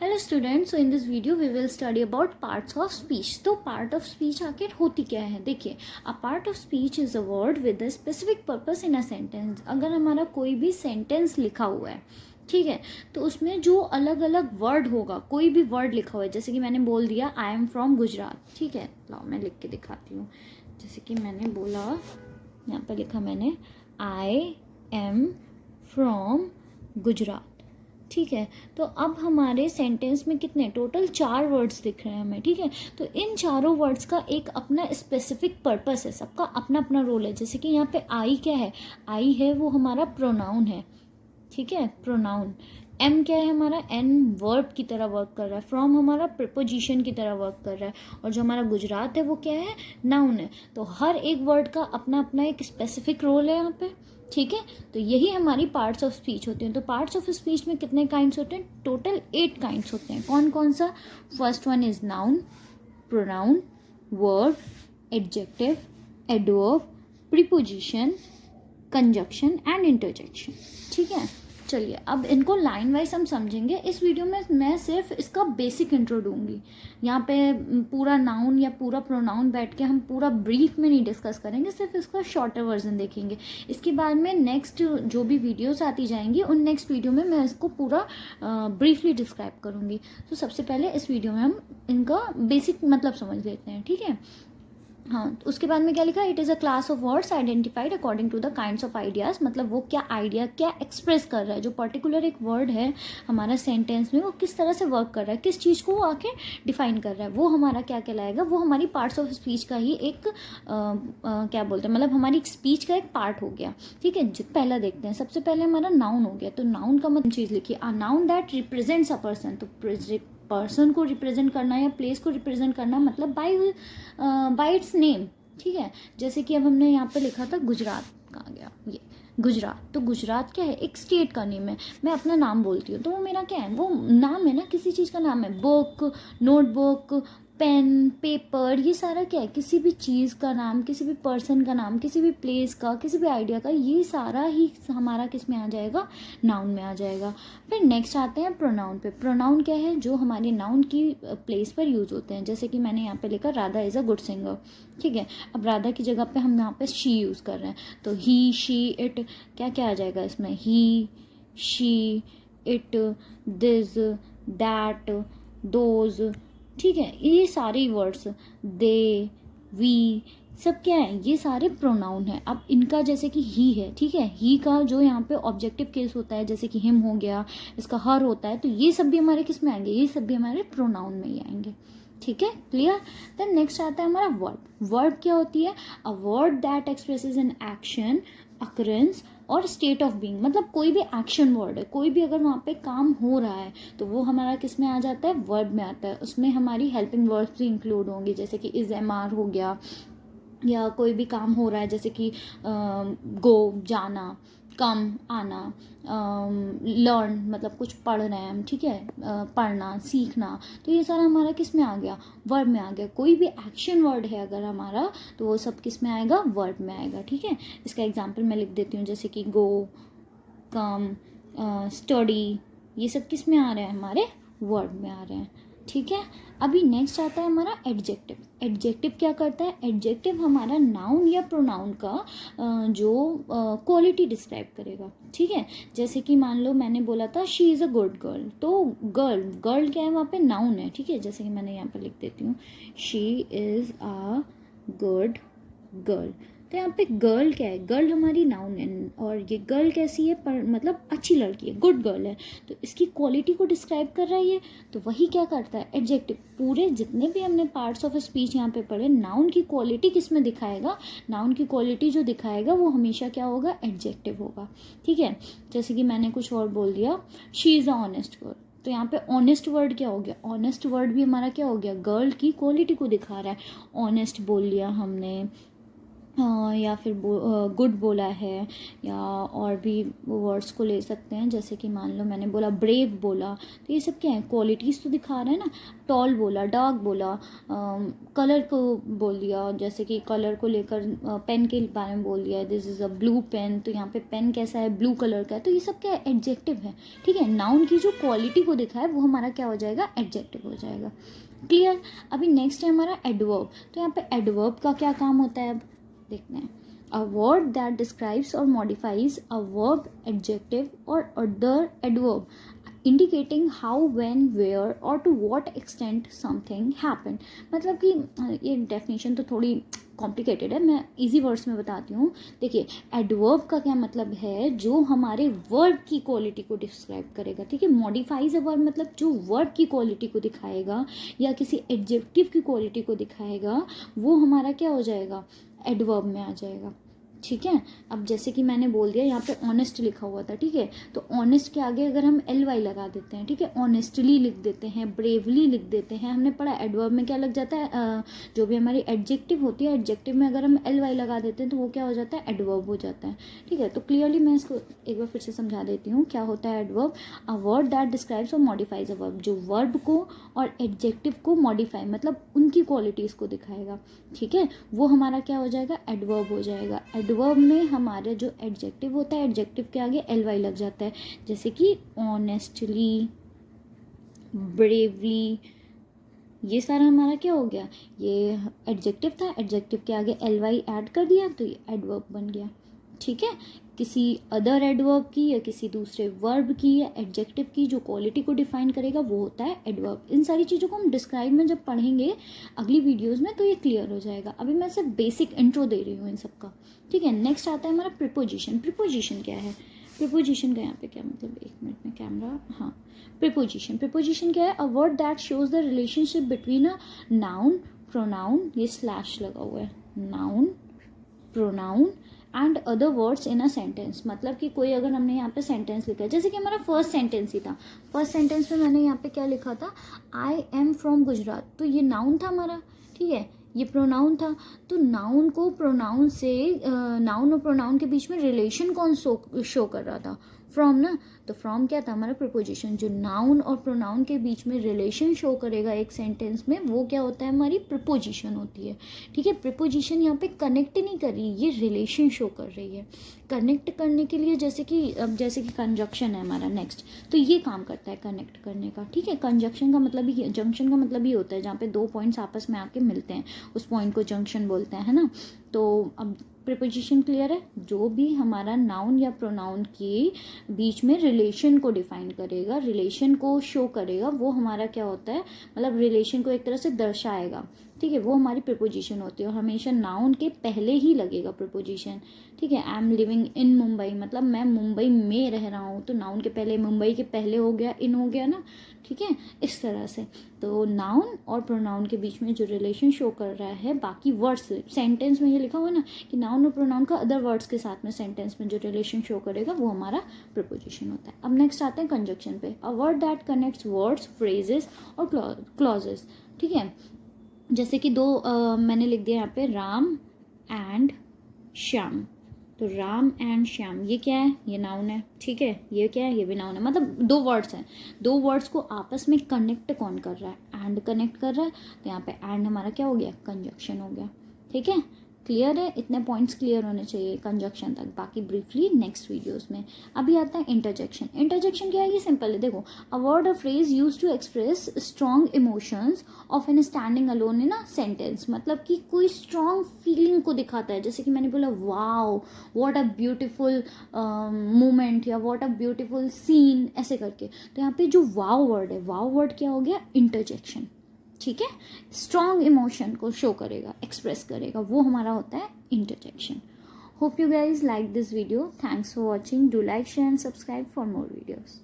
Hello students, so in this video we will study about parts of speech. तो part of speech आखिर होती क्या है? देखिए, a part of speech is a word with a specific purpose in a sentence. अगर हमारा कोई भी सेंटेंस लिखा हुआ है, ठीक है, तो उसमें जो अलग अलग वर्ड होगा, कोई भी वर्ड लिखा हुआ है, जैसे कि मैंने बोल दिया आई एम फ्रॉम गुजरात, ठीक है, लाओ मैं लिख के दिखाती हूँ। जैसे कि मैंने बोला, यहाँ पर लिखा मैंने आई एम फ्रॉम गुजरात, ठीक है। तो अब हमारे सेंटेंस में कितने टोटल 4 वर्ड्स दिख रहे हैं हमें, ठीक है। तो इन चारों वर्ड्स का एक अपना स्पेसिफिक पर्पस है, सबका अपना अपना रोल है। जैसे कि यहाँ पे आई क्या है, आई है वो हमारा प्रोनाउन है, ठीक है, प्रोनाउन। एम क्या है हमारा, एन वर्ब की तरह वर्क कर रहा है। फ्रॉम हमारा प्रिपोजिशन की तरह वर्क कर रहा है। और जो हमारा गुजरात है वो क्या है, नाउन है। तो हर एक वर्ड का अपना अपना एक स्पेसिफिक रोल है यहाँ पे, ठीक है। तो यही हमारी पार्ट्स ऑफ स्पीच होती हैं। तो पार्ट्स ऑफ स्पीच में कितने काइंड्स होते हैं? टोटल 8 काइंड्स होते हैं। कौन कौन सा? First one is noun, pronoun, verb, adjective, adverb, preposition, conjunction and interjection, ठीक है। चलिए अब इनको लाइन वाइज हम समझेंगे। इस वीडियो में मैं सिर्फ इसका बेसिक इंट्रो दूंगी। यहाँ पे पूरा नाउन या पूरा प्रोनाउन बैठ के हम पूरा ब्रीफ में नहीं डिस्कस करेंगे, सिर्फ इसका शॉर्टर वर्जन देखेंगे। इसके बाद में नेक्स्ट जो भी वीडियोस आती जाएंगी, उन नेक्स्ट वीडियो में मैं इसको पूरा ब्रीफली डिस्क्राइब करूँगी। तो सबसे पहले इस वीडियो में हम इनका बेसिक मतलब समझ लेते हैं, ठीक है। हाँ, तो उसके बाद में क्या लिखा, it is a class of words identified according to the kinds of ideas. मतलब वो क्या आइडिया क्या एक्सप्रेस कर रहा है, जो पर्टिकुलर एक वर्ड है हमारा सेंटेंस में, वो किस तरह से वर्क कर रहा है, किस चीज़ को वो आके डिफाइन कर रहा है, वो हमारा क्या कहलाएगा, वो हमारी पार्ट्स ऑफ स्पीच का ही एक क्या बोलते हैं, मतलब हमारी स्पीच का एक पार्ट हो गया, ठीक है। पहला देखते हैं, सबसे पहले हमारा नाउन हो गया। तो नाउन का मतलब चीज़ लिखिए, a noun that represents a person. तो पर्सन को रिप्रेजेंट करना या प्लेस को रिप्रेजेंट करना, मतलब बाय इट्स नेम, ठीक है। जैसे कि अब हमने यहाँ पे लिखा था गुजरात, कहाँ गया ये गुजरात। तो गुजरात क्या है, एक स्टेट का नेम है। मैं अपना नाम बोलती हूँ तो वो मेरा क्या है, वो नाम है ना, किसी चीज़ का नाम है। बुक, नोटबुक, पेन, पेपर, ये सारा क्या है, किसी भी चीज़ का नाम, किसी भी पर्सन का नाम, किसी भी प्लेस का, किसी भी आइडिया का, ये सारा ही हमारा किस में आ जाएगा, नाउन में आ जाएगा। फिर नेक्स्ट आते हैं प्रोनाउन पे। प्रोनाउन क्या है, जो हमारे नाउन की प्लेस पर यूज होते हैं। जैसे कि मैंने यहाँ पे लिखा Radha is a good singer, ठीक है। अब राधा की जगह पे हम यहाँ पे शी यूज़ कर रहे हैं, तो ही, शी, इट, क्या क्या आ जाएगा इसमें, he, she, it, this, that, those, ठीक है। ये सारे वर्ड्स, दे, वी, सब क्या है, ये सारे प्रोनाउन है। अब इनका जैसे कि ही है, ठीक है, ही का जो यहाँ पे ऑब्जेक्टिव केस होता है, जैसे कि हिम हो गया, इसका हर होता है, तो ये सब भी हमारे किस में आएंगे, ये सब भी हमारे प्रोनाउन में ही आएंगे, ठीक है, क्लियर। देन नेक्स्ट आता है हमारा वर्ब। वर्ब क्या होती है, अ word that expresses an action, occurrence और स्टेट ऑफ बीइंग। मतलब कोई भी एक्शन वर्ड है, कोई भी अगर वहाँ पे काम हो रहा है तो वो हमारा किस में आ जाता है, वर्ब में आता है। उसमें हमारी हेल्पिंग वर्ड्स भी इंक्लूड होंगी, जैसे कि इज, एम, आर हो गया, या कोई भी काम हो रहा है, जैसे कि गो जाना, कम आना, लर्न मतलब कुछ पढ़ रहे हैं हम, ठीक है, पढ़ना, सीखना, तो ये सारा हमारा किस में आ गया, वर्ब में आ गया। कोई भी एक्शन वर्ड है अगर हमारा, तो वो सब किस में आएगा, वर्ब में आएगा, ठीक है। इसका एग्जांपल मैं लिख देती हूँ, जैसे कि गो, कम, स्टडी, ये सब किस में आ रहे हैं, हमारे वर्ड में आ रहे हैं, ठीक है। अभी नेक्स्ट आता है हमारा एडजेक्टिव। एडजेक्टिव क्या करता है, एडजेक्टिव हमारा नाउन या प्रोनाउन का जो क्वालिटी डिस्क्राइब करेगा, ठीक है। जैसे कि मान लो मैंने बोला था she is a good girl, तो गर्ल, गर्ल क्या है वहाँ पे, नाउन है, ठीक है। जैसे कि मैंने यहाँ पे लिख देती हूँ, she is a good girl. तो यहाँ पे गर्ल क्या है, गर्ल हमारी नाउन है, और ये गर्ल कैसी है, पर मतलब अच्छी लड़की है, गुड गर्ल है, तो इसकी क्वालिटी को डिस्क्राइब कर रहा है ये। तो वही क्या करता है, एडजेक्टिव। पूरे जितने भी हमने पार्ट्स ऑफ स्पीच यहाँ पे पढ़े, नाउन की क्वालिटी किस में दिखाएगा, नाउन की क्वालिटी जो दिखाएगा वो हमेशा क्या होगा, एडजेक्टिव होगा, ठीक है। जैसे कि मैंने कुछ और बोल दिया, she is a honest girl, तो यहाँ पे ऑनेस्ट वर्ड क्या हो गया, ऑनेस्ट वर्ड भी हमारा क्या हो गया, गर्ल की क्वालिटी को दिखा रहा है। ऑनेस्ट बोल लिया हमने, या फिर गुड बोला है, या और भी वर्ड्स को ले सकते हैं, जैसे कि मान लो मैंने बोला ब्रेव बोला, तो ये सब क्या है, क्वालिटीज़ तो दिखा रहा है ना। टॉल बोला, डार्क बोला, कलर को बोल दिया, जैसे कि कलर को लेकर पेन के बारे में बोल दिया, this is a blue pen, तो यहाँ पे पेन कैसा है, ब्लू कलर का है, तो ये सब क्या है, एडजेक्टिव है। ठीक है, नाउन की जो क्वालिटी को दिखा है वो हमारा क्या हो जाएगा, एडजेक्टिव हो जाएगा। क्लियर। अभी नेक्स्ट है हमारा एडवर्ब। तो यहाँ पे एडवर्ब का क्या काम होता है, अब देखते हैं। A word that describes or modifies a verb, adjective or other adverb indicating how, when, where or to what extent something happen. मतलब कि ये डेफिनेशन तो थोड़ी कॉम्प्लिकेटेड है, मैं इजी वर्ड्स में बताती हूँ। देखिए, एडवर्ब का क्या मतलब है, जो हमारे वर्ब की क्वालिटी को डिस्क्राइब करेगा। ठीक है, मॉडिफाइज अ वर्ब मतलब जो वर्ब की क्वालिटी को दिखाएगा या किसी एडजेक्टिव की क्वालिटी को दिखाएगा, वो हमारा क्या हो जाएगा, एडवर्ब में आ जाएगा। ठीक है, अब जैसे कि मैंने बोल दिया यहाँ पे ऑनेस्ट लिखा हुआ था। ठीक है, तो ऑनेस्ट के आगे अगर हम ly लगा देते हैं, ठीक है, ऑनेस्टली लिख देते हैं, ब्रेवली लिख देते हैं, हमने पढ़ा एडवर्ब में क्या लग जाता है, जो भी हमारी एडजेक्टिव होती है, एडजेक्टिव में अगर हम ly लगा देते हैं तो वो क्या हो जाता है, एडवर्ब हो जाता है। ठीक है, तो क्लियरली मैं इसको एक बार फिर से समझा देती हूँ, क्या होता है adverb. A word that describes or modifies a verb, जो वर्ब को और एडजेक्टिव को मॉडिफाई मतलब उनकी क्वालिटीज़ को दिखाएगा। ठीक है, वो हमारा क्या हो जाएगा, एडवर्ब हो जाएगा। एडवर्ब में हमारा जो एडजेक्टिव होता है, एडजेक्टिव के आगे ly लग जाता है, जैसे कि ऑनेस्टली, ब्रेवली, ये सारा हमारा क्या हो गया, ये एडजेक्टिव था, एडजेक्टिव के आगे ly ऐड कर दिया तो ये एडवर्ब बन गया। ठीक है, किसी अदर एडवर्ब की या किसी दूसरे वर्ब की या एडजेक्टिव की जो क्वालिटी को डिफाइन करेगा वो होता है एडवर्ब। इन सारी चीज़ों को हम डिस्क्राइब में जब पढ़ेंगे अगली वीडियोस में तो ये क्लियर हो जाएगा। अभी मैं सिर्फ बेसिक इंट्रो दे रही हूँ इन सब का। ठीक है, नेक्स्ट आता है हमारा प्रीपोजिशन। प्रीपोजिशन क्या है, प्रीपोजिशन का यहाँ पे क्या मतलब, एक मिनट में कैमरा, हाँ, प्रीपोजिशन। प्रीपोजिशन क्या है, अ word that shows the relationship between a noun, pronoun, ये स्लैश लगा हुआ है, noun, pronoun and other words in a sentence. मतलब कि कोई अगर हमने यहाँ पे सेंटेंस लिखा है, जैसे कि हमारा फर्स्ट सेंटेंस ही था, फर्स्ट सेंटेंस में मैंने यहाँ पे क्या लिखा था, आई एम फ्रॉम गुजरात, तो ये नाउन था हमारा। ठीक है, ये प्रोनाउन था, तो नाउन को प्रोनाउन से, नाउन और प्रोनाउन के बीच में रिलेशन कौन शो कर रहा था, फ्रॉम ना, तो फ्रॉम क्या था हमारा प्रीपोजिशन। जो नाउन और प्रोनाउन के बीच में रिलेशन शो करेगा एक सेंटेंस में, वो क्या होता है, हमारी प्रीपोजिशन होती है। ठीक है, प्रीपोजिशन यहाँ पे कनेक्ट नहीं कर रही, ये रिलेशन शो कर रही है। कनेक्ट करने के लिए जैसे कि अब जैसे कि कंजक्शन है हमारा नेक्स्ट, तो ये काम करता है कनेक्ट करने का। ठीक है, कंजक्शन का मतलब ही, जंक्शन का मतलब ही होता है जहाँ पे दो पॉइंट्स आपस में आके मिलते हैं, उस पॉइंट को जंक्शन बोलते हैं, है ना। तो अब प्रीपोजिशन क्लियर है, जो भी हमारा नाउन या प्रोनाउन के बीच में रिलेशन को डिफाइन करेगा, रिलेशन को शो करेगा, वो हमारा क्या होता है, मतलब रिलेशन को एक तरह से दर्शाएगा। ठीक है, वो हमारी प्रीपोजिशन होती है, और हमेशा नाउन के पहले ही लगेगा प्रीपोजिशन। ठीक है, I am living in Mumbai, मतलब मैं मुंबई में रह रहा हूँ, तो नाउन के पहले, मुंबई के पहले हो गया, इन हो गया ना। ठीक है, इस तरह से तो नाउन और प्रोनाउन के बीच में जो रिलेशन शो कर रहा है, बाकी वर्ड्स सेंटेंस में ये लिखा हुआ है ना कि नाउन और प्रोनाउन का अदर वर्ड्स के साथ में सेंटेंस में जो रिलेशन शो करेगा वो हमारा प्रीपोजिशन होता है। अब नेक्स्ट आते हैं कंजक्शन पे। अ word that connects words, phrases और क्लॉजेस। ठीक है, जैसे कि मैंने लिख दिया यहाँ पे राम एंड श्याम, तो राम एंड श्याम ये क्या है, ये नाउन है। ठीक है, ये क्या है, ये भी नाउन है, मतलब दो वर्ड्स हैं, दो वर्ड्स को आपस में कनेक्ट कौन कर रहा है, एंड कनेक्ट कर रहा है, तो यहाँ पे एंड हमारा क्या हो गया, कंजक्शन हो गया। ठीक है, क्लियर है, इतने पॉइंट्स क्लियर होने चाहिए कंजक्शन तक, बाकी ब्रीफली नेक्स्ट वीडियोस में। अभी आता है इंटरजेक्शन। इंटरजेक्शन क्या है, ये सिंपल है, देखो, अ वर्ड और phrase use to express strong emotions of an standing alone in a sentence. मतलब कि कोई स्ट्रॉन्ग फीलिंग को दिखाता है, जैसे कि मैंने बोला wow, what a beautiful moment, या व्हाट अ ब्यूटीफुल सीन, ऐसे करके। तो यहाँ पे जो वाओ वर्ड है, वाओ वर्ड क्या हो गया, इंटरजेक्शन। ठीक है, स्ट्रॉन्ग इमोशन को शो करेगा, एक्सप्रेस करेगा, वो हमारा होता है interjection. Hope you guys like this video, thanks for watching, do like, share and subscribe for more videos.